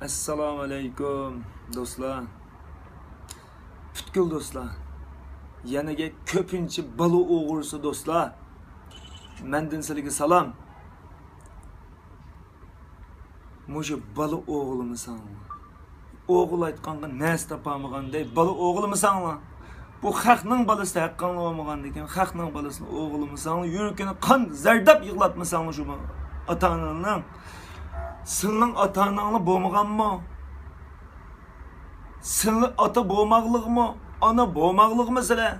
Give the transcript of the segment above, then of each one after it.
Assalomu alaykum do'stlar. Butkul do'stlar. Yanaga ko'pincha balı o'g'risi do'stlar. Mendan sizlarga salom. Mushu balı o'g'limisanmi? O'g'il aytqanga nas topamaganday balı o'g'limisanmi? Bu xalqning balasi haqqini olmagandan keyin xalqning balasini o'g'limisanmi? Yuragini qon zardab yig'latmasanmi shu ota-onaning? Senin ata-ananı boğmağanmı? Senin ata boğmaqlıq mı? Ana boğmaqlıq mesele.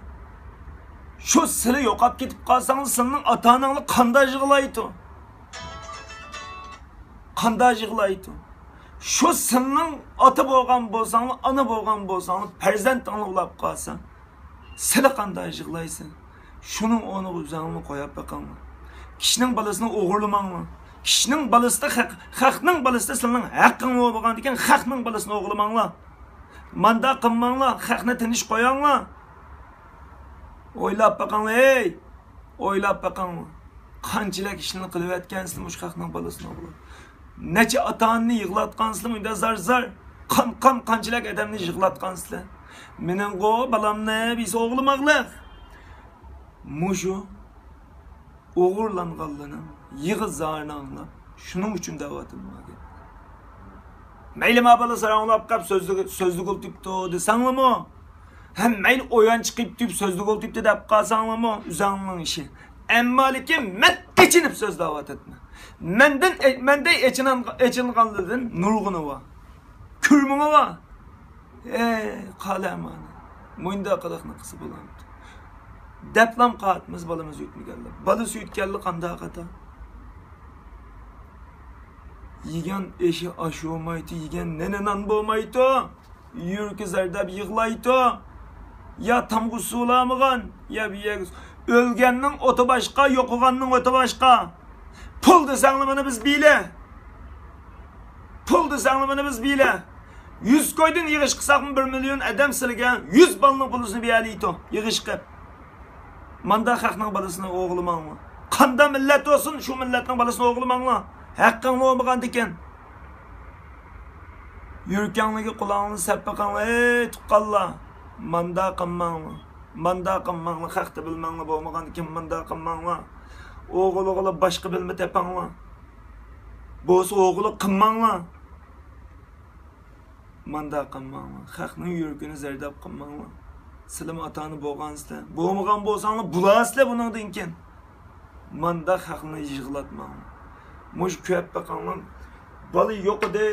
Şu sili yoqap ketip qalsanız senin ata-ananı qanda yığılaydı. Qanda yığılaydı. Şu senin ata boğan bolsanı, ana boğan bolsanı, perzentini ulap qalsan, sili qanda yığılaysın. Şunun onu uzağını koyap bakalım. Kişinin balasını oğurlamanmı? Kişinin balası da xalqning balası da senin haqqing bo'lgan ekan, xalqning balasini o'g'limanglar. Manda qilmanglar, xalqni tinch qo'yinglar. O'ylab baqinglar, ey! O'ylab baqinglar. Qanchalar ishni qilib yotgansizlar shu xalqning balasini o'g'lim. Necha ota-onani yig'latgansizlar, unda zar qanchalar odamni yig'latgansizlar. Mening balamni biz o'g'limanglar. Mushu o'g'irlanganlarni yig'iz zarını anlap, şunun için davatim var. Meylim abala saranlap kap sözlük ol tipti o desanlı mı? Hem meyl oyan çıkıp tip sözlük ol tipti dep kalsanlı mı? Üzanlığın işi. Emmalikim men geçinip söz davat etme. Mende eçin kaldırdın nurgunu var. Kürmünü var. Kalem ana. Muyunda kadakna kısı bulandı. Deplam qaatımız balımız yutmugeldi. Balı süt geldi kanda kata. Yigen eşi aşı olmaydı, yigen nenenan bolmaydı. Yürkü zardab yığlaydı. Ya tam kusulamıgan, ya bir ölgennin otu başka, yokuganның otu başka. Pul desanlı bana biz bile. Pul desanlı bana biz bile. 100 koydun yığış kısak mı 1 milyon adam silgen 100 balının pulusunu biyalıydı. Yığış kıp. Manda xalqning balasini o'g'limangmi? Qanda millat olsun, şu millatning balasini o'g'limanglar. Haqqing bo'lmagan ekan. Yurkanligi qulog'ini sappaqanglar, ey tuqqanlar. Manda qilmanglar. Manda qilmanglar, haqni bilmanglar bo'lmagan ekan manda qilmanglar. O'g'il boshqa bilma tepanglar. Bo'lsa o'g'il qilmanglar. Manda qilmanglar. Haqning yurkini zardab qilmanglar. Sizlar ota-ona bo'lgansizlar, bo'lmagan bo'lsanglar, bulasizlar buningdan keyin. Manda haqni yig'latmang. Mush ko'p baqanglar. Bola yo'q edi.